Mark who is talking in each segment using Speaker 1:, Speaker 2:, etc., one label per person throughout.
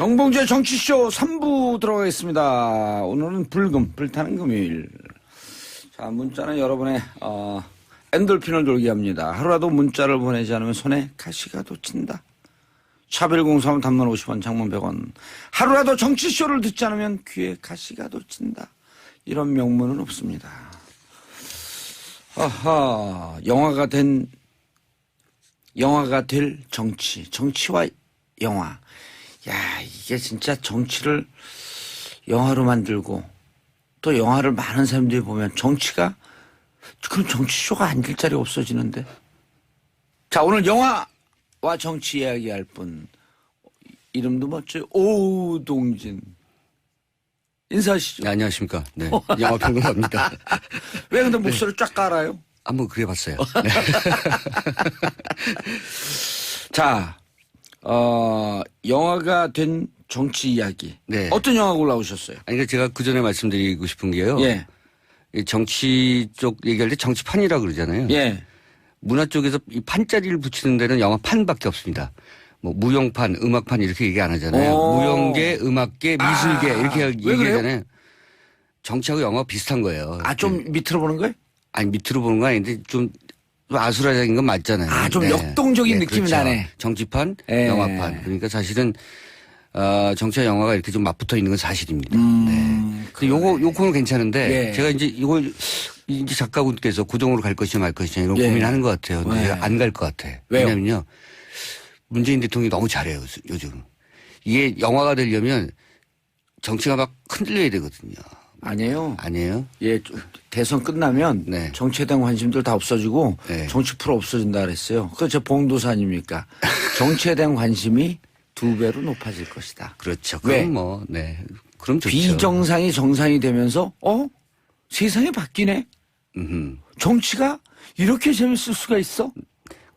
Speaker 1: 정봉주의 정치쇼 3부 들어가겠습니다. 오늘은 불타는 금요일. 자, 문자는 여러분의 엔돌핀을 돌게 합니다. 하루라도 문자를 보내지 않으면 손에 가시가 돋친다. 샵1035 담론 50원, 장문 100원. 하루라도 정치쇼를 듣지 않으면 귀에 가시가 돋친다. 이런 명문은 없습니다. 아하, 영화가 될 정치, 정치와 영화. 야, 이게 진짜 정치를 영화로 만들고 또 영화를 많은 사람들이 보면 정치가 그럼 정치쇼가 앉을 자리 없어지는데. 자, 오늘 영화와 정치 이야기할 분 이름도 멋져요. 오동진 인사하시죠.
Speaker 2: 네, 안녕하십니까. 네, 영화평론가입니다.
Speaker 1: 왜 근데 목소리 쫙 깔아요?
Speaker 2: 한번 그래봤어요. 네.
Speaker 1: 자, 영화가 된 정치 이야기.
Speaker 2: 네.
Speaker 1: 어떤 영화가 올라오셨어요?
Speaker 2: 아니, 그러니까 제가 그 전에 말씀드리고 싶은 게요.
Speaker 1: 예.
Speaker 2: 이 정치 쪽 얘기할 때 정치판이라고 그러잖아요.
Speaker 1: 예.
Speaker 2: 문화 쪽에서 이 판자리를 붙이는 데는 영화판밖에 없습니다. 뭐 무용판, 음악판 이렇게 얘기 안 하잖아요. 무용계, 음악계, 미술계 이렇게 얘기하잖아요. 정치하고 영화 비슷한 거예요.
Speaker 1: 아, 좀 밑으로 보는 거예요?
Speaker 2: 아니, 밑으로 보는 거 아닌데 좀 아수라장인 건 맞잖아요.
Speaker 1: 아, 좀 역동적인 느낌이
Speaker 2: 그렇죠.
Speaker 1: 나네.
Speaker 2: 정치판,
Speaker 1: 예.
Speaker 2: 영화판. 그러니까 사실은 정치와 영화가 이렇게 좀 맞붙어 있는 건 사실입니다. 네. 근데 요거는 괜찮은데
Speaker 1: 예.
Speaker 2: 제가 이제 이걸 이제 작가분께서 고정으로 갈 것이냐 말 것이냐 이런
Speaker 1: 예.
Speaker 2: 고민하는 것 같아요. 근데
Speaker 1: 예.
Speaker 2: 제가 안 갈 것 같아.
Speaker 1: 왜요?
Speaker 2: 왜냐면요. 문재인 대통령이 너무 잘해요, 요즘. 이게 영화가 되려면 정치가 막 흔들려야 되거든요.
Speaker 1: 아니에요.
Speaker 2: 아니에요?
Speaker 1: 예, 대선 끝나면
Speaker 2: 네.
Speaker 1: 정치에 대한 관심들 다 없어지고
Speaker 2: 네.
Speaker 1: 정치 프로 없어진다 그랬어요. 그거 저 봉도사 아닙니까? 정치에 대한 관심이 2배로 높아질 것이다.
Speaker 2: 그렇죠.
Speaker 1: 왜?
Speaker 2: 그럼 뭐, 네. 그럼 좋죠.
Speaker 1: 비정상이 정상이 되면서 세상이 바뀌네. 정치가 이렇게 재밌을 수가 있어?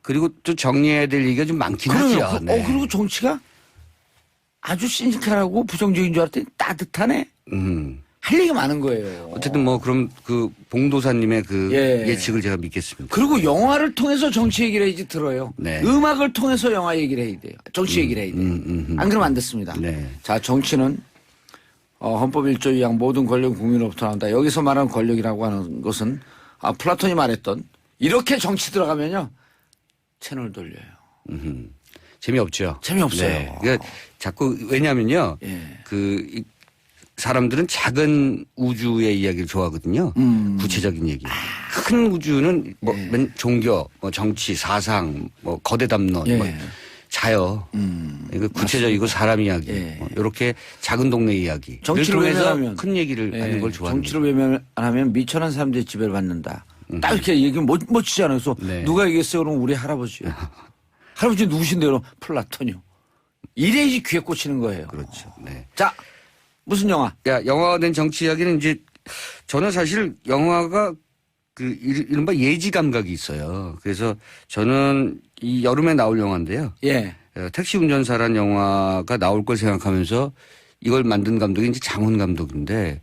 Speaker 2: 그리고 또 정리해야 될 얘기가 좀 많긴
Speaker 1: 그러면
Speaker 2: 하죠. 네.
Speaker 1: 그리고 정치가 아주 시니컬하고 부정적인 줄 알았더니 따뜻하네. 할 얘기가 많은 거예요.
Speaker 2: 어쨌든 뭐 그럼 그 봉도사님의 그
Speaker 1: 예.
Speaker 2: 예측을 제가 믿겠습니다.
Speaker 1: 그리고 영화를 통해서 정치 얘기를 해야지 들어요.
Speaker 2: 네.
Speaker 1: 음악을 통해서 영화 얘기를 해야 돼요. 정치 얘기를 해야 돼요. 안 그러면 안 됐습니다.
Speaker 2: 네.
Speaker 1: 자, 정치는 헌법 1조 2항 모든 권력은 국민으로부터 나온다. 여기서 말하는 권력이라고 하는 것은 플라톤이 말했던 이렇게 정치 들어가면요. 채널 돌려요.
Speaker 2: 재미없죠.
Speaker 1: 재미없어요.
Speaker 2: 네. 그러니까 자꾸 왜냐면요.
Speaker 1: 예.
Speaker 2: 그 사람들은 작은 우주의 이야기를 좋아하거든요. 구체적인 얘기. 큰 우주는 뭐 종교, 뭐 정치, 사상, 뭐 거대 담론,
Speaker 1: 예.
Speaker 2: 뭐 자여. 그러니까 구체적이고 사람 이야기.
Speaker 1: 예.
Speaker 2: 뭐 이렇게 작은 동네 이야기.
Speaker 1: 정치를
Speaker 2: 통해서
Speaker 1: 외면하면
Speaker 2: 큰 얘기를 하는 걸 좋아하는
Speaker 1: 정치를 외면하면 미천한 사람들의 지배를 받는다. 딱 이렇게 얘기하면 멋지잖아요. 그래서
Speaker 2: 네.
Speaker 1: 누가 얘기했어요? 그럼 우리 할아버지요. 할아버지 누구신데요? 그럼 플라톤이요. 이래야지 귀에 꽂히는 거예요.
Speaker 2: 그렇죠. 네.
Speaker 1: 자, 무슨 영화?
Speaker 2: 영화가 된 정치 이야기는 이제 저는 사실 영화가 그 이른바 예지 감각이 있어요. 그래서 저는 이 여름에 나올 영화인데요.
Speaker 1: 예.
Speaker 2: 택시 운전사란 영화가 나올 걸 생각하면서 이걸 만든 감독이 이제 장훈 감독인데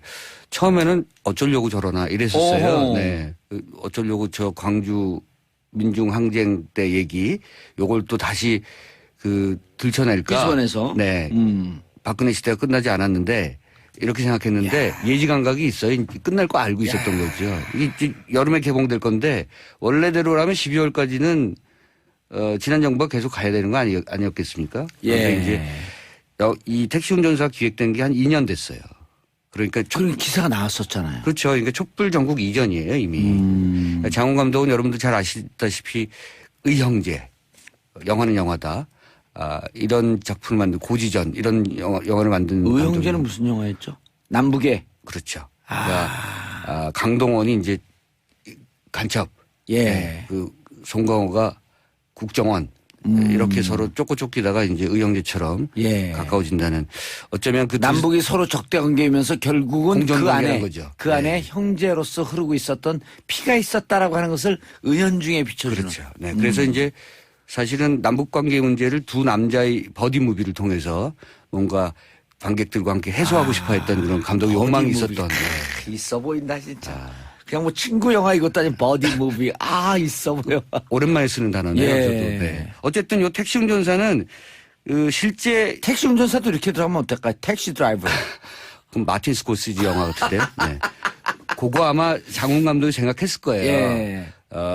Speaker 2: 처음에는 어쩌려고 저러나 이랬었어요.
Speaker 1: 어허.
Speaker 2: 네. 어쩌려고 저 광주 민중항쟁 때 얘기 요걸 또 다시 들춰낼까.
Speaker 1: 기소원에서.
Speaker 2: 네. 박근혜 시대가 끝나지 않았는데 이렇게 생각했는데 예지 감각이 있어요. 끝날 거 알고 있었던 거죠. 이게 여름에 개봉될 건데 원래대로라면 12월까지는 지난 정부가 계속 가야 되는 거 아니었겠습니까?
Speaker 1: 예.
Speaker 2: 그런데 이제 이 택시 운전사 기획된 게 한 2년 됐어요. 그러니까
Speaker 1: 그런 기사가 나왔었잖아요.
Speaker 2: 그렇죠. 그러니까 촛불 전국 이전이에요 이미. 장훈 감독은 여러분들 잘 아시다시피 의형제, 영화는 영화다. 이런 작품을 만든 고지전 이런 영화를 만든
Speaker 1: 의형제는
Speaker 2: 감독이.
Speaker 1: 무슨 영화였죠? 남북의.
Speaker 2: 그렇죠. 그러니까 강동원이 이제 간첩,
Speaker 1: 예.
Speaker 2: 그 송강호가 국정원 이렇게 서로 쫓기다가 이제 의형제처럼
Speaker 1: 예.
Speaker 2: 가까워진다는 어쩌면 그
Speaker 1: 남북이 서로 적대 관계이면서 결국은 그
Speaker 2: 공정관계라는
Speaker 1: 안에
Speaker 2: 거죠.
Speaker 1: 그 안에 형제로서 흐르고 있었던 피가 있었다라고 하는 것을 은연중에 비춰주는.
Speaker 2: 그렇죠. 네. 그래서 이제 사실은 남북 관계 문제를 두 남자의 버디 무비를 통해서 뭔가 관객들과 함께 해소하고 싶어 했던 그런 감독의 욕망이
Speaker 1: 버디 무비.
Speaker 2: 있었던.
Speaker 1: 있어 보인다 진짜. 그냥 뭐 친구 영화 이것도 아닌 버디 무비. 있어 보여.
Speaker 2: 오랜만에 쓰는 단어네요.
Speaker 1: 예.
Speaker 2: 저도. 네. 어쨌든 요 택시 운전사는 그 실제
Speaker 1: 택시 운전사도 이렇게 들어가면 어떨까요? 택시 드라이버.
Speaker 2: 그럼 마틴 스코시지 영화 같은데요. 네. 그거 아마 장훈 감독이 생각했을 거예요.
Speaker 1: 예.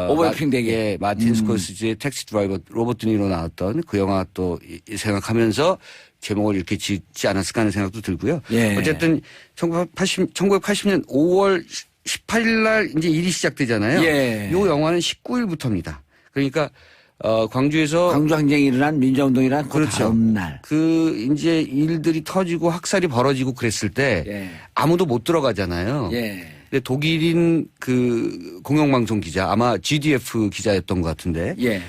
Speaker 1: 오버래핑 되게.
Speaker 2: 예, 마틴 스코시지의 택시 드라이버 로버트 니로 나왔던 그 영화 또 생각하면서 제목을 이렇게 짓지 않았을까 하는 생각도 들고요.
Speaker 1: 예.
Speaker 2: 어쨌든 1980년 5월 18일 날 이제 일이 시작되잖아요.
Speaker 1: 예.
Speaker 2: 이 영화는 19일부터입니다. 그러니까 광주에서
Speaker 1: 광주 항쟁이 일어난 민주화운동이 일어난 그
Speaker 2: 그렇죠.
Speaker 1: 다음 날.
Speaker 2: 그 이제 일들이 터지고 학살이 벌어지고 그랬을 때
Speaker 1: 예.
Speaker 2: 아무도 못 들어가잖아요.
Speaker 1: 예.
Speaker 2: 근데 독일인 그 공영방송 기자 아마 GDF 기자였던 것 같은데
Speaker 1: 예.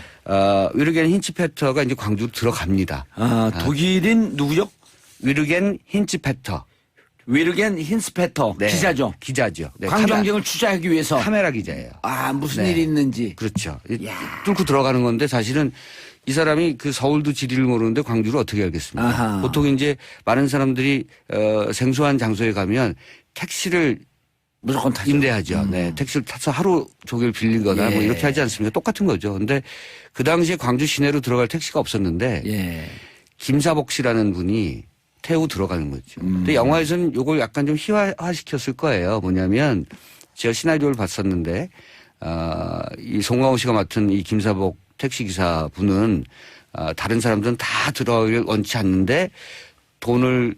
Speaker 2: 위르겐 힌츠페터가 이제 광주로 들어갑니다.
Speaker 1: 독일인 누구요?
Speaker 2: 위르겐 힌츠페터.
Speaker 1: 위르겐 힌스페터
Speaker 2: 네.
Speaker 1: 기자죠.
Speaker 2: 기자죠. 네.
Speaker 1: 광주 항쟁을 취재하기 위해서.
Speaker 2: 카메라 기자예요.
Speaker 1: 무슨
Speaker 2: 네.
Speaker 1: 일이 있는지.
Speaker 2: 그렇죠. 뚫고 들어가는 건데 사실은 이 사람이 그 서울도 지리를 모르는데 광주를 어떻게 알겠습니까?
Speaker 1: 아하.
Speaker 2: 보통 이제 많은 사람들이 생소한 장소에 가면 택시를
Speaker 1: 무조건 타죠.
Speaker 2: 임대하죠. 네. 택시를 타서 하루 종일 빌리거나 뭐
Speaker 1: 예.
Speaker 2: 이렇게 하지 않습니까? 똑같은 거죠. 근데 그 당시에 광주 시내로 들어갈 택시가 없었는데
Speaker 1: 예.
Speaker 2: 김사복 씨라는 분이 태우고 들어가는 거죠. 근데 영화에서는 이걸 약간 좀 희화시켰을 거예요. 뭐냐면 제가 시나리오를 봤었는데 이 송강호 씨가 맡은 이 김사복 택시기사 분은 다른 사람들은 다 들어가길 원치 않는데 돈을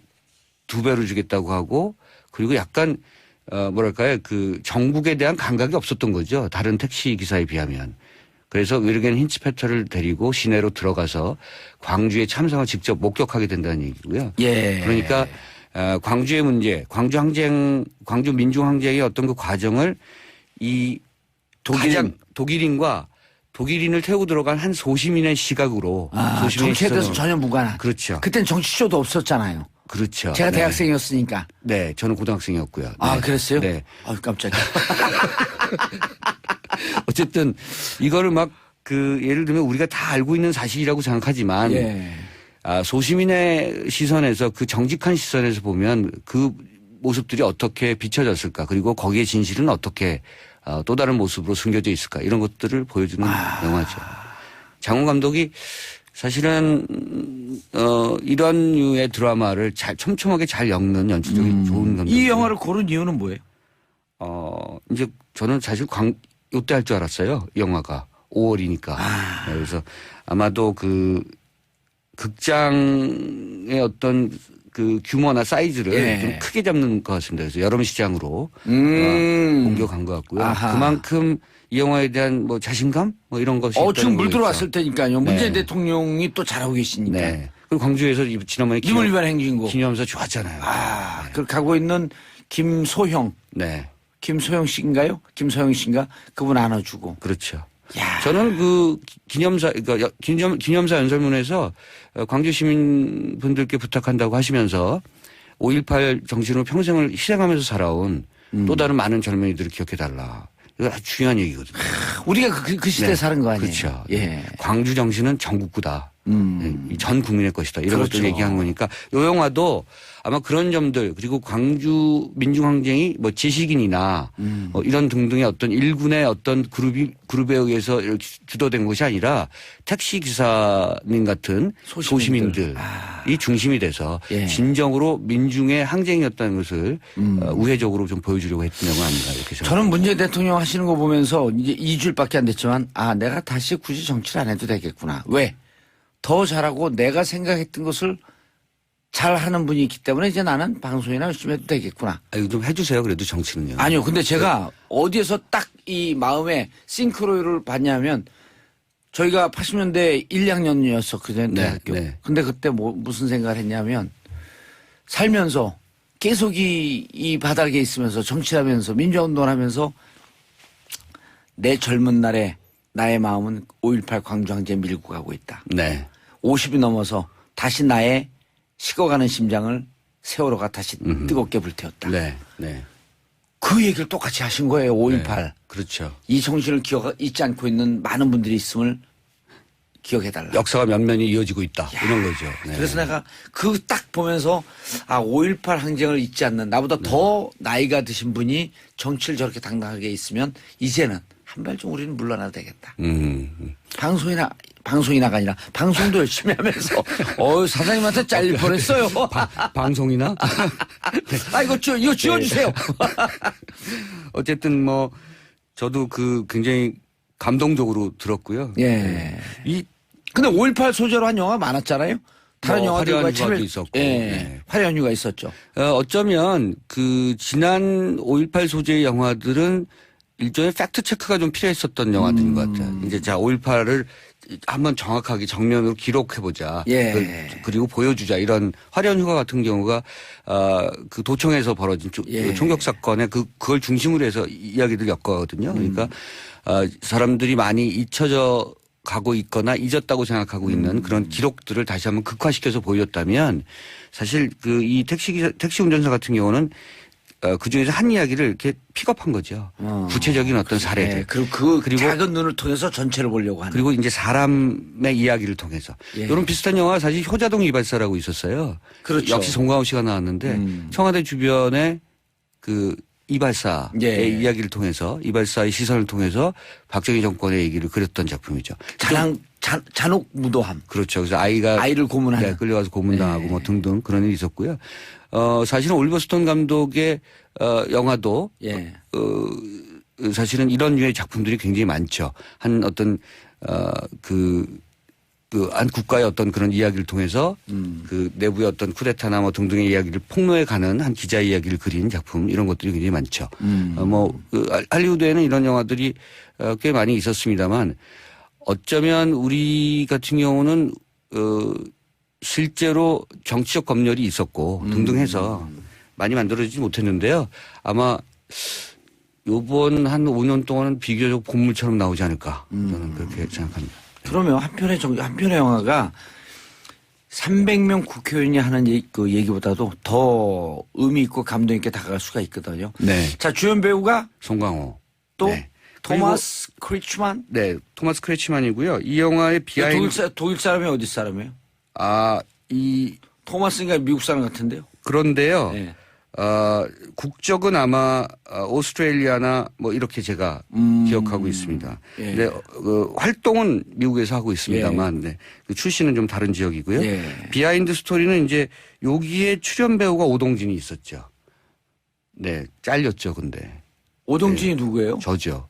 Speaker 2: 2배로 주겠다고 하고 그리고 약간 뭐랄까요 그 정국에 대한 감각이 없었던 거죠. 다른 택시 기사에 비하면. 그래서 위르겐 힌츠페터를 데리고 시내로 들어가서 광주의 참상을 직접 목격하게 된다는 얘기고요.
Speaker 1: 예.
Speaker 2: 그러니까 광주의 문제, 광주 항쟁, 광주 민중 항쟁의 어떤 그 과정을 이 독일인과 독일인을 태우고 들어간 한 소시민의 시각으로 소시민의
Speaker 1: 정치에 대해서
Speaker 2: 시선으로.
Speaker 1: 전혀 무관한.
Speaker 2: 그렇죠.
Speaker 1: 그땐 정치쇼도 없었잖아요.
Speaker 2: 그렇죠.
Speaker 1: 제가
Speaker 2: 네.
Speaker 1: 대학생이었으니까.
Speaker 2: 네, 저는 고등학생이었고요. 네.
Speaker 1: 그랬어요?
Speaker 2: 네.
Speaker 1: 깜짝이야.
Speaker 2: 어쨌든 이거를 막 그 예를 들면 우리가 다 알고 있는 사실이라고 생각하지만
Speaker 1: 예.
Speaker 2: 소시민의 시선에서 그 정직한 시선에서 보면 그 모습들이 어떻게 비춰졌을까 그리고 거기에 진실은 어떻게 또 다른 모습으로 숨겨져 있을까 이런 것들을 보여주는 영화죠. 장훈 감독이 사실은 이런 류의 드라마를 잘 촘촘하게 잘 엮는 연출력이 좋은 감독.
Speaker 1: 이 영화를 고른 이유는 뭐예요?
Speaker 2: 이제 저는 사실 요때 할 줄 알았어요. 영화가 5월이니까. 그래서 아마도 그 극장의 어떤 그 규모나 사이즈를
Speaker 1: 예.
Speaker 2: 좀 크게 잡는 것 같습니다. 그래서 여름 시장으로 옮겨간 것 같고요.
Speaker 1: 아하.
Speaker 2: 그만큼 이 영화에 대한 뭐 자신감 뭐 이런 것이
Speaker 1: 지금 물
Speaker 2: 있다는
Speaker 1: 들어왔을
Speaker 2: 거겠죠.
Speaker 1: 테니까요. 문재인
Speaker 2: 네.
Speaker 1: 대통령이 또 잘하고 계시니까.
Speaker 2: 네. 그리고 광주에서 지난번에
Speaker 1: 임을 위한 행진곡.
Speaker 2: 기념사 좋았잖아요.
Speaker 1: 그렇게 하고 있는 김소형.
Speaker 2: 네.
Speaker 1: 김소영 씨인가요? 김소영 씨인가? 그분 안아주고.
Speaker 2: 그렇죠.
Speaker 1: 야.
Speaker 2: 저는 그 기념사, 그러니까 기념사 연설문에서 광주 시민분들께 부탁한다고 하시면서 5.18 정신으로 평생을 희생하면서 살아온 또 다른 많은 젊은이들을 기억해달라. 이거 아주 중요한 얘기거든요.
Speaker 1: 우리가 그 시대에
Speaker 2: 네.
Speaker 1: 사는 거 아니에요?
Speaker 2: 그렇죠.
Speaker 1: 예.
Speaker 2: 광주 정신은 전국구다. 전 국민의 것이다. 이런
Speaker 1: 그렇죠.
Speaker 2: 것들 얘기한 거니까 이 영화도 아마 그런 점들 그리고 광주 민중항쟁이 뭐 지식인이나 뭐 이런 등등의 어떤 일군의 어떤 그룹에 의해서 이렇게 주도된 것이 아니라 택시 기사님 같은 소시민들이 중심이 돼서
Speaker 1: 예.
Speaker 2: 진정으로 민중의 항쟁이었다는 것을 우회적으로 좀 보여주려고 했던 영화 아닌가 이렇게 생각합니다.
Speaker 1: 저는 문재인 대통령 하시는 거 보면서 이제 2주일밖에 안 됐지만 내가 다시 굳이 정치를 안 해도 되겠구나. 왜? 더 잘하고 내가 생각했던 것을 잘 하는 분이 있기 때문에 이제 나는 방송이나 열심히 해도 되겠구나.
Speaker 2: 이거 좀 해주세요. 그래도 정치는요.
Speaker 1: 아니요. 근데 제가 어디에서 딱 이 마음에 싱크로율을 봤냐면 저희가 80년대 1, 2학년이었었거든요. 대학교.
Speaker 2: 네.
Speaker 1: 근데 그때 무슨 생각을 했냐면 살면서 계속 이 바닥에 있으면서 정치하면서 민주화운동을 하면서 내 젊은 날에 나의 마음은 5.18 광주항쟁 밀고 가고 있다.
Speaker 2: 네.
Speaker 1: 50이 넘어서 다시 나의 식어가는 심장을 세월호가 다시 뜨겁게 불태웠다.
Speaker 2: 네. 네.
Speaker 1: 그 얘기를 똑같이 하신 거예요. 5.18.
Speaker 2: 네. 그렇죠.
Speaker 1: 이 정신을 잊지 않고 있는 많은 분들이 있음을 기억해달라.
Speaker 2: 역사가 면면이 이어지고 있다. 이런 거죠. 네.
Speaker 1: 그래서 내가 그 딱 보면서 5.18 항쟁을 잊지 않는 나보다 더 나이가 드신 분이 정치를 저렇게 당당하게 있으면 이제는 한 발 좀 우리는 물러나도 되겠다. 방송이 나가니라 방송도 열심히 하면서 사장님한테 잘릴 뻔했어요.
Speaker 2: 방송이나?
Speaker 1: 이거 지워주세요.
Speaker 2: 어쨌든 뭐 저도 굉장히 감동적으로 들었고요.
Speaker 1: 예. 근데 5.18 소재로 한 영화 많았잖아요. 다른 영화들과
Speaker 2: 화려한 휴가도 있었고. 네.
Speaker 1: 화려한 휴가 있었죠.
Speaker 2: 어쩌면 지난 5.18 소재의 영화들은 일종의 팩트 체크가 좀 필요했었던 영화들인 것 같아요. 이제 5.18을 한번 정확하게 정면으로 기록해보자.
Speaker 1: 예.
Speaker 2: 그리고 보여주자. 이런 화려한 휴가 같은 경우가 그 도청에서 벌어진 총격 사건에 그걸 중심으로 해서 이야기들 엮거든요. 그러니까 사람들이 많이 잊혀져 가고 있거나 잊었다고 생각하고 있는 그런 기록들을 다시 한번 극화시켜서 보였다면 사실 이 택시 운전사 같은 경우는 그 중에서 한 이야기를 이렇게 픽업한 거죠. 구체적인 어떤 사례들.
Speaker 1: 그리고 작은 눈을 통해서 전체를 보려고 하는.
Speaker 2: 그리고 이제 사람의 이야기를 통해서. 이런 비슷한 영화 사실 효자동 이발사라고 있었어요.
Speaker 1: 그렇죠.
Speaker 2: 역시 송강호 씨가 나왔는데 청와대 주변에 이발사의 이야기를 통해서 이발사의 시선을 통해서 박정희 정권의 얘기를 그렸던 작품이죠.
Speaker 1: 잔혹 무도함.
Speaker 2: 그렇죠. 그래서 아이를
Speaker 1: 고문하는.
Speaker 2: 네, 끌려가서 고문당하고 뭐 등등 그런 일이 있었고요. 사실은 올리버 스톤 감독의 영화도 사실은 이런 류의 작품들이 굉장히 많죠. 한 어떤 한 국가의 어떤 그런 이야기를 통해서 그 내부의 어떤 쿠데타나 뭐 등등의 이야기를 폭로해 가는 한 기자의 이야기를 그린 작품 이런 것들이 굉장히 많죠. 할리우드에는 이런 영화들이 꽤 많이 있었습니다만 어쩌면 우리 같은 경우는 실제로 정치적 검열이 있었고 등등 해서 많이 만들어지지 못했는데요. 아마 요번 한 5년 동안은 비교적 본물처럼 나오지 않을까 저는 그렇게 생각합니다.
Speaker 1: 그러면 한편의 영화가 300명 국회의원이 하는 그 얘기보다도 더 의미 있고 감동 있게 다가갈 수가 있거든요.
Speaker 2: 네.
Speaker 1: 자, 주연 배우가
Speaker 2: 송강호.
Speaker 1: 또
Speaker 2: 네.
Speaker 1: 토마스 크리츠만.
Speaker 2: 네, 토마스 크리츠만이고요. 이 영화의 비하인드.
Speaker 1: 독일 사람이 어디 사람이에요? 토마스인가 미국 사람 같은데요.
Speaker 2: 그런데요.
Speaker 1: 네.
Speaker 2: 국적은 아마 오스트레일리아나 뭐 이렇게 제가 기억하고 있습니다. 근데 활동은 미국에서 하고 있습니다만 네. 그 출신은 좀 다른 지역이고요. 비하인드 스토리는 이제 여기에 출연 배우가 오동진이 있었죠. 네, 잘렸죠, 근데.
Speaker 1: 오동진이 누구예요?
Speaker 2: 저죠.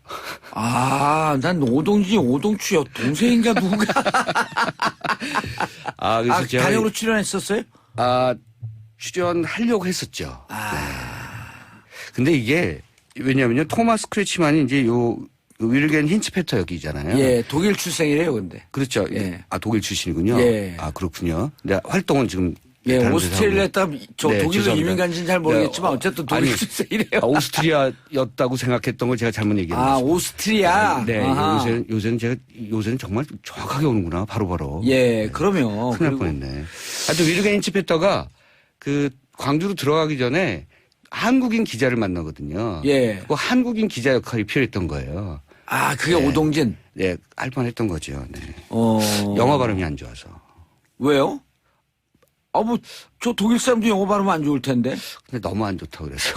Speaker 1: 난 오동진이 오동추요. 동생인가 누군가.
Speaker 2: 그래서 제가
Speaker 1: 단역으로 출연했었어요?
Speaker 2: 출연하려고 했었죠. 네. 근데 이게 왜냐면요. 토마스 크리치만이 이제 윌겐 힌츠페터 역이잖아요.
Speaker 1: 예, 독일 출생이래요, 근데.
Speaker 2: 그렇죠.
Speaker 1: 예.
Speaker 2: 독일 출신이군요.
Speaker 1: 예.
Speaker 2: 그렇군요. 근데 활동은 지금
Speaker 1: 오스트레일리아에 독일로
Speaker 2: 죄송합니다.
Speaker 1: 이민 간지는 잘 모르겠지만 어쨌든 독일 출생이래요.
Speaker 2: 오스트리아였다고 생각했던 걸 제가 잘못 얘기했네요.
Speaker 1: 오스트리아.
Speaker 2: 네. 요새는 정말 정확하게 오는구나. 바로바로.
Speaker 1: 예, 그러면.
Speaker 2: 큰일 날 뻔했네. 하여튼 윌겐 힌츠페터가 광주로 들어가기 전에 한국인 기자를 만나거든요.
Speaker 1: 예.
Speaker 2: 그 한국인 기자 역할이 필요했던 거예요.
Speaker 1: 그게 오동진?
Speaker 2: 네, 할 뻔했던 거죠. 네. 영어 발음이 안 좋아서.
Speaker 1: 왜요? 저 독일 사람도 영어 발음 안 좋을 텐데.
Speaker 2: 근데 너무 안 좋다 그래서.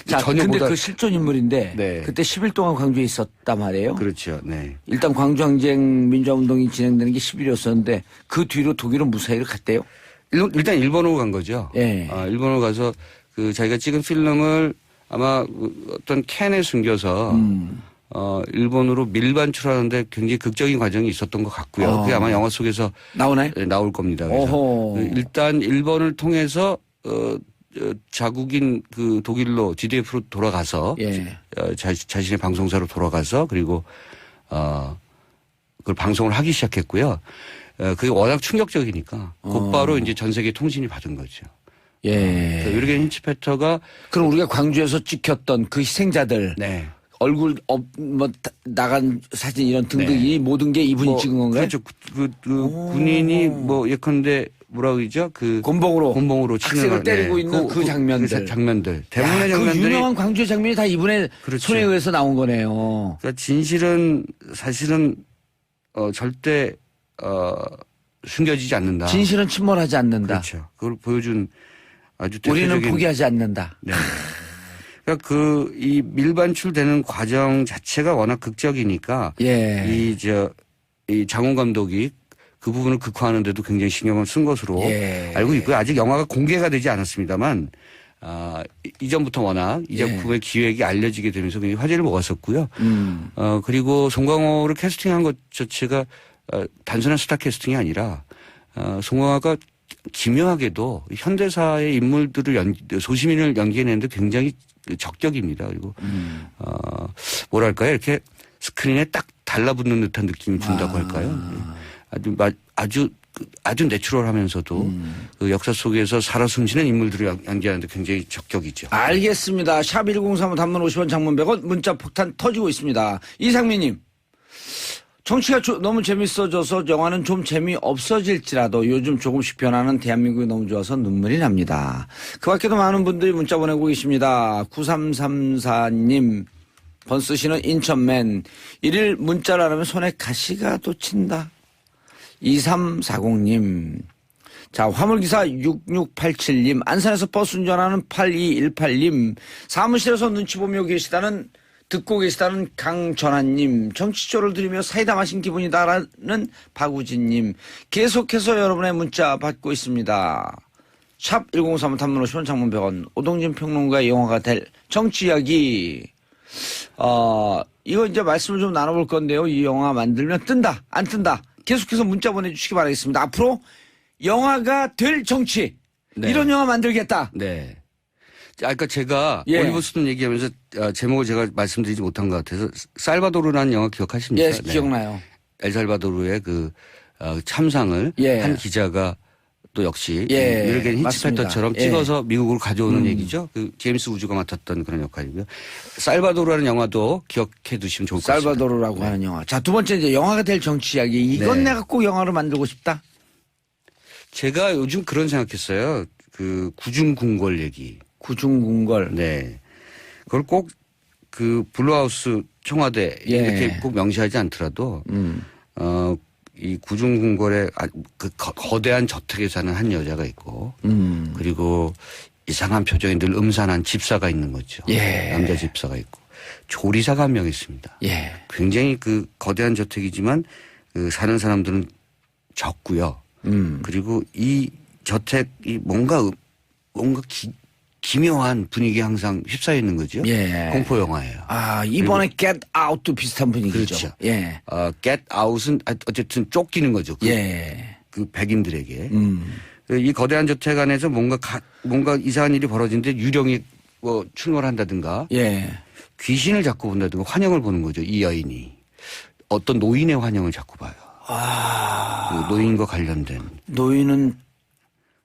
Speaker 1: 자, 근데 그 실존 인물인데.
Speaker 2: 네.
Speaker 1: 그때 10일 동안 광주에 있었단 말이에요.
Speaker 2: 그렇죠. 네.
Speaker 1: 일단 광주항쟁 민주화운동이 진행되는 게 10일이었었는데 그 뒤로 독일은 무사히로 갔대요.
Speaker 2: 일단 일본으로 간 거죠.
Speaker 1: 예.
Speaker 2: 일본으로 가서 자기가 찍은 필름을 아마 어떤 캔에 숨겨서 일본으로 밀반출하는데 굉장히 극적인 과정이 있었던 것 같고요. 그게 아마 영화 속에서
Speaker 1: 나오나요?
Speaker 2: 네, 나올 겁니다. 그래서 일단 일본을 통해서 자국인 독일로 GDF로 돌아가서 자신의 방송사로 돌아가서 그리고 그걸 방송을 하기 시작했고요. 그게 워낙 충격적이니까 곧바로 이제 전 세계 통신이 받은 거죠.
Speaker 1: 예.
Speaker 2: 윌겐 힌츠페터가
Speaker 1: 그럼 우리가 광주에서 찍혔던 그 희생자들.
Speaker 2: 네.
Speaker 1: 얼굴 나간 사진 이런 등등이 모든 게 이분이 찍은 건가요?
Speaker 2: 그렇죠. 군인이 예컨대 뭐라 그러죠? 곤봉으로 치는
Speaker 1: 학생을 때리고 있는 그 장면들.
Speaker 2: 대부분의 장면들이.
Speaker 1: 그 유명한 광주의 장면이 다 이분의
Speaker 2: 그렇죠.
Speaker 1: 손에 의해서 나온 거네요.
Speaker 2: 그러니까 진실은 사실은 절대 숨겨지지 않는다.
Speaker 1: 진실은 침몰하지 않는다.
Speaker 2: 그렇죠. 그걸 보여준 아주 대표적인.
Speaker 1: 우리는 포기하지 않는다.
Speaker 2: 네. 그러니까 이 밀반출되는 과정 자체가 워낙 극적이니까 이 장원 감독이 그 부분을 극화하는데도 굉장히 신경을 쓴 것으로
Speaker 1: 예.
Speaker 2: 알고 있고요. 아직 영화가 공개가 되지 않았습니다만 이전부터 워낙 이
Speaker 1: 예.
Speaker 2: 작품의 기획이 알려지게 되면서 굉장히 화제를 먹었었고요. 그리고 송강호를 캐스팅한 것 자체가 단순한 스타 캐스팅이 아니라 송강호가 기묘하게도 현대사의 인물들을 소시민을 연기해내는데 굉장히 적격입니다. 그리고 뭐랄까요, 이렇게 스크린에 딱 달라붙는 듯한 느낌이 든다고 할까요? 아주 내추럴하면서도 그 역사 속에서 살아 숨쉬는 인물들을 연기하는데 굉장히 적격이죠.
Speaker 1: 알겠습니다. 샵 1035 단문 50원 장문 100원 문자 폭탄 터지고 있습니다. 이상민님. 정치가 너무 재밌어져서 영화는 좀 재미없어질지라도 요즘 조금씩 변하는 대한민국이 너무 좋아서 눈물이 납니다. 그 밖에도 많은 분들이 문자 보내고 계십니다. 9334님. 번스 씨는 인천맨. 1일 문자를 안 하면 손에 가시가 돋친다. 2340님. 자, 화물기사 6687님. 안산에서 버스 운전하는 8218님. 사무실에서 눈치 보며 듣고 계시다는 강전환님, 정치조를 들으며 사이다 마신 기분이다라는 박우진님, 계속해서 여러분의 문자 받고 있습니다. 샵 1035 단문 50원 장문 100원, 오동진 평론가의 영화가 될 정치 이야기. 이거 이제 말씀을 좀 나눠볼 건데요. 이 영화 만들면 뜬다, 안 뜬다. 계속해서 문자 보내주시기 바라겠습니다. 앞으로 영화가 될 정치.
Speaker 2: 네.
Speaker 1: 이런 영화 만들겠다.
Speaker 2: 네. 아까 제가
Speaker 1: 예.
Speaker 2: 올리버 스톤 얘기하면서 제목을 제가 말씀드리지 못한 것 같아서 살바도르라는 영화 기억하십니까?
Speaker 1: 예, 기억나요.
Speaker 2: 엘살바도르의 그 참상을
Speaker 1: 예.
Speaker 2: 한 기자가 또 역시
Speaker 1: 예,
Speaker 2: 유르겐 히치패터처럼
Speaker 1: 맞습니다.
Speaker 2: 찍어서 미국으로 가져오는 얘기죠. 그 제임스 우즈가 맡았던 그런 역할이고요. 살바도르라는 영화도 기억해 두시면 좋을 것 같습니다.
Speaker 1: 살바도르라고 하는 영화. 자, 두 번째 이제 영화가 될 정치 이야기. 이건
Speaker 2: 네.
Speaker 1: 내가 꼭 영화로 만들고 싶다.
Speaker 2: 제가 요즘 그런 생각했어요. 그 구중궁궐 얘기.
Speaker 1: 구중궁궐.
Speaker 2: 네. 그걸 꼭 그 블루하우스 청와대
Speaker 1: 예.
Speaker 2: 이렇게 꼭 명시하지 않더라도 이 구중궁궐에 그 거대한 저택에 사는 한 여자가 있고 그리고 이상한 표정이 늘 음산한 집사가 있는 거죠.
Speaker 1: 예.
Speaker 2: 남자 집사가 있고 조리사가 한 명 있습니다.
Speaker 1: 예.
Speaker 2: 굉장히 그 거대한 저택이지만 그 사는 사람들은 적고요. 그리고 이 저택이 뭔가 기묘한 분위기에 항상 휩싸여 있는 거죠.
Speaker 1: 예.
Speaker 2: 공포 영화예요.
Speaker 1: 아, 이번에 Get Out도 비슷한 분위기죠.
Speaker 2: 그렇죠.
Speaker 1: 예.
Speaker 2: Get Out은 어쨌든 쫓기는 거죠.
Speaker 1: 예.
Speaker 2: 그 백인들에게. 이 거대한 저택 안에서 뭔가 이상한 일이 벌어지는데 유령이 뭐 출몰한다든가
Speaker 1: 예.
Speaker 2: 귀신을 자꾸 본다든가 환영을 보는 거죠. 이 여인이. 어떤 노인의 환영을 자꾸 봐요. 그 노인과 관련된.
Speaker 1: 노인은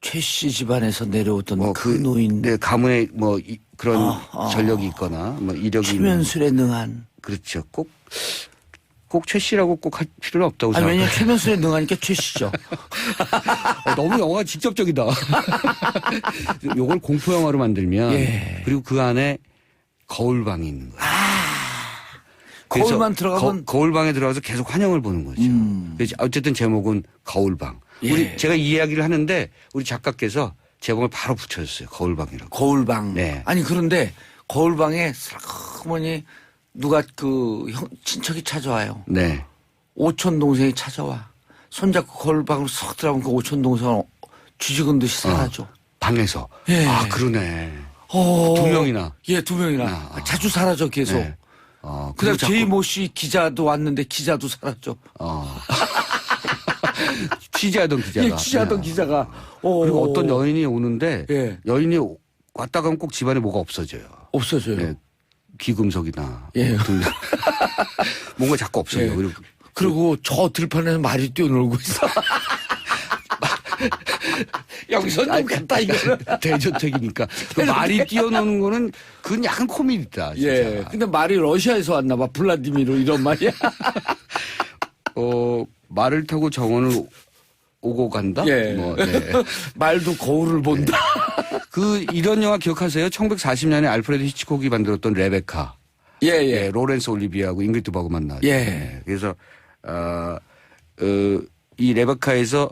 Speaker 1: 최 씨 집안에서 내려오던 그 노인.
Speaker 2: 네, 가문에 뭐 그런 전력이 있거나 뭐 이력이
Speaker 1: 최면술에 능한.
Speaker 2: 그렇죠. 꼭 최 씨라고 꼭 할 필요는 없다고
Speaker 1: 아니,
Speaker 2: 생각해요.
Speaker 1: 왜냐면 최면술에 능하니까 최 씨죠.
Speaker 2: 너무 영화가 직접적이다. 요걸 공포 영화로 만들면
Speaker 1: 예.
Speaker 2: 그리고 그 안에 거울방이 있는 거예요. 그래서
Speaker 1: 거울만 들어가면
Speaker 2: 거울방에 들어가서 계속 환영을 보는 거죠. 그래서 어쨌든 제목은 거울방.
Speaker 1: 예.
Speaker 2: 제가 이 이야기를 하는데 우리 작가께서 제목을 바로 붙여줬어요. 거울방이라고.
Speaker 1: 거울방.
Speaker 2: 네.
Speaker 1: 아니, 그런데 거울방에 슬그머니 누가 친척이 찾아와요.
Speaker 2: 네.
Speaker 1: 오촌 동생이 찾아와. 손잡고 거울방으로 쏙 들어가면 그 오촌 동생은 쥐죽은 듯이 사라져.
Speaker 2: 방에서.
Speaker 1: 예.
Speaker 2: 아, 그러네.
Speaker 1: 어.
Speaker 2: 두 명이나.
Speaker 1: 예, 두 명이나. 자주 사라져, 계속.
Speaker 2: 네.
Speaker 1: 그다음
Speaker 2: 자꾸-
Speaker 1: 제이모 씨 기자도 왔는데 기자도 사라져.
Speaker 2: 취재하던 기자가.
Speaker 1: 예, 취재하던
Speaker 2: 네.
Speaker 1: 기자가.
Speaker 2: 그리고 어떤 여인이 오는데
Speaker 1: 예.
Speaker 2: 여인이 왔다 가면 꼭 집안에 뭐가 없어져요.
Speaker 1: 없어져요.
Speaker 2: 네. 귀금속이나
Speaker 1: 예.
Speaker 2: 등등. 뭔가 자꾸 없어요.
Speaker 1: 예.
Speaker 2: 그리고
Speaker 1: 그리고 저 들판에서 말이 뛰어놀고 있어. 여기서 좀 갔다 이거는.
Speaker 2: 대저택이니까 그 말이 뛰어노는 거는 그건 약간 코미디다. 진짜.
Speaker 1: 예. 근데 말이 러시아에서 왔나 봐. 블라디미르 이런 말이야.
Speaker 2: 말을 타고 정원을 오고 간다.
Speaker 1: 예.
Speaker 2: 뭐, 네.
Speaker 1: 말도 거울을 본다.
Speaker 2: 이런 영화 기억하세요? 1940년에 알프레드 히치콕이 만들었던 레베카.
Speaker 1: 예, 예.
Speaker 2: 로렌스 올리비아하고 잉그리드 버그만 나왔죠.
Speaker 1: 예.
Speaker 2: 네. 그래서 이 레베카에서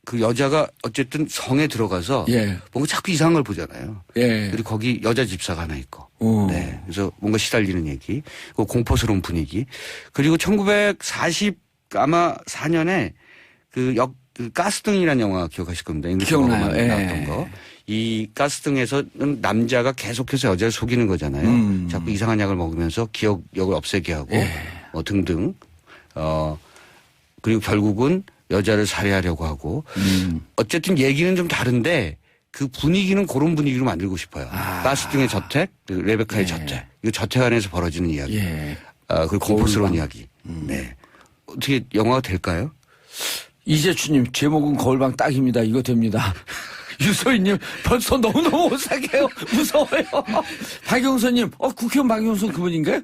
Speaker 2: 그 여자가 어쨌든 성에 들어가서
Speaker 1: 예.
Speaker 2: 뭔가 자꾸 이상한 걸 보잖아요.
Speaker 1: 예.
Speaker 2: 그리고 거기 여자 집사가 하나 있고.
Speaker 1: 어.
Speaker 2: 네. 그래서 뭔가 시달리는 얘기, 그 공포스러운 분위기. 그리고 1940 아마 4년에 그 가스등이라는 영화 기억하실 겁니다.
Speaker 1: 기억나요. 예.
Speaker 2: 나왔던 거. 이 가스등에서는 남자가 계속해서 여자를 속이는 거잖아요. 자꾸 이상한 약을 먹으면서 기억력을 없애게 하고 뭐 등등. 그리고 결국은 여자를 살해하려고 하고 어쨌든 얘기는 좀 다른데 그 분위기는 그런 분위기로 만들고 싶어요. 가스등의 저택, 레베카의 저택. 이거 저택 안에서 벌어지는 이야기. 그리고 공포스러운 이야기. 네. 어떻게 영화가 될까요?
Speaker 1: 이재춘님 제목은 거울방 딱입니다. 이거 됩니다. 유소희님 벌써 너무너무 오싹해요. 무서워요. 박영선님 국회의원 박영선 그분인가요?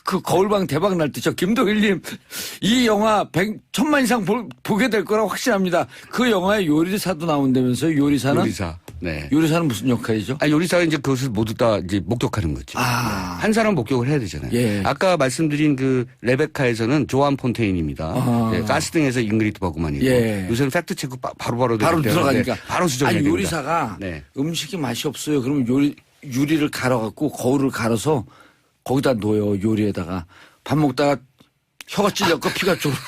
Speaker 1: 그 거울방 대박 날 때 저 김동일님 이 영화 1,000만 이상 보게 될 거라 확신합니다. 그 영화에 요리사도 나온다면서요. 요리사는?
Speaker 2: 요리사. 네.
Speaker 1: 요리사는 무슨 역할이죠?
Speaker 2: 요리사가 이제 그것을 모두 다 이제 목격하는 거죠. 한 사람 목격을 해야 되잖아요.
Speaker 1: 예.
Speaker 2: 아까 말씀드린 그 레베카에서는 조안 폰테인입니다. 네, 가스등에서 잉그리드 버그만이고.
Speaker 1: 예.
Speaker 2: 요새는 팩트 체크 바로
Speaker 1: 들어가니까.
Speaker 2: 바로 수정해야 됩니다.
Speaker 1: 요리사가
Speaker 2: 네.
Speaker 1: 음식이 맛이 없어요. 그러면 유리를 갈아갖고 거울을 갈아서 거기다 놓아요. 요리에다가 밥 먹다가 혀가 찔려서 피가 쪼르르.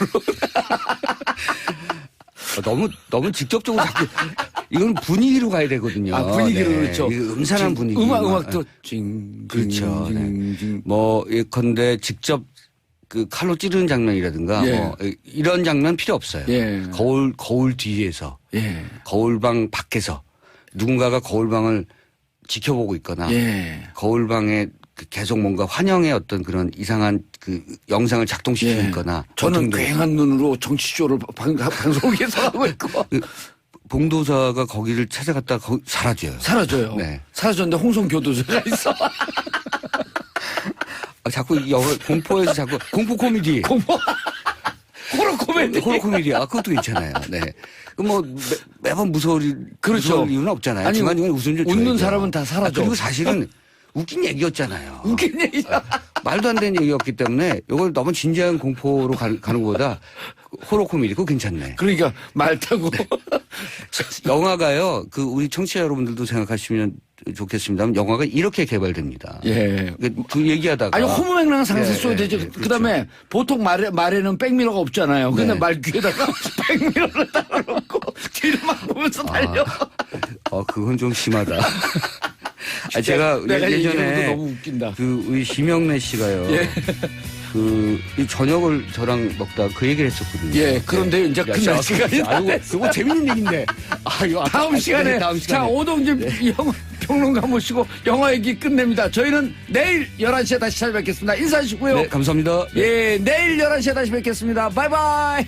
Speaker 2: 너무 직접적으로 자꾸 이건 분위기로 가야 되거든요.
Speaker 1: 분위기로
Speaker 2: 네.
Speaker 1: 그렇죠.
Speaker 2: 음산한 분위기.
Speaker 1: 음악도
Speaker 2: 그렇죠. 네. 뭐 예컨대 직접 그 칼로 찌르는 장면이라든가 뭐 이런 장면 필요 없어요. 거울 뒤에서 거울방 밖에서 누군가가 거울방을 지켜보고 있거나 거울방에 계속 뭔가 환영의 어떤 그런 이상한 그 영상을 작동시키고 있거나
Speaker 1: 저는 굉한 눈으로 정치쇼를 방송국에서 하고 있고
Speaker 2: 봉도사가 거기를 찾아갔다 사라져요. 네.
Speaker 1: 사라졌는데 홍성교도소가 있어.
Speaker 2: 자꾸 영화 공포에서 자꾸 공포 코미디.
Speaker 1: 호러 코미디.
Speaker 2: 호러 코미디. 그것도 괜찮아요. 네. 뭐 매번 무서울 이유는 없잖아요.
Speaker 1: 아니,
Speaker 2: 중간중간에 웃음 좀
Speaker 1: 웃는
Speaker 2: 줘야죠.
Speaker 1: 사람은 다 사라져.
Speaker 2: 그리고 사실은 웃긴 얘기였잖아요.
Speaker 1: 웃긴 얘기야.
Speaker 2: 말도 안 되는 얘기였기 때문에 이걸 너무 진지한 공포로 가는 것보다 호러 코미디 그거 괜찮네.
Speaker 1: 그러니까 말 타고.
Speaker 2: 영화가요. 우리 청취자 여러분들도 생각하시면 좋겠습니다만 영화가 이렇게 개발됩니다. 그 얘기하다가
Speaker 1: 호무맹랑 상세 써야 되죠.
Speaker 2: 그렇죠.
Speaker 1: 그다음에 보통 말에는 백미러가 없잖아요. 근데 말 귀에다가 백미러를 달아놓고 뒤를 막 보면서 달려.
Speaker 2: 그건 좀 심하다. 제가 예전에
Speaker 1: 너무 웃긴다.
Speaker 2: 우리 심영래 씨가요. 이 저녁을 저랑 먹다 그 얘기를 했었거든요. 그런데
Speaker 1: 이제 끝날 시간이
Speaker 2: 이거 재밌는 얘기인데.
Speaker 1: 다음 시간에. 자, 오동진 영화 평론가 모시고 영화 얘기 끝냅니다. 저희는 내일 11시에 다시 찾아뵙겠습니다. 인사하시고요.
Speaker 2: 네, 감사합니다.
Speaker 1: 내일 11시에 다시 뵙겠습니다. 바이바이.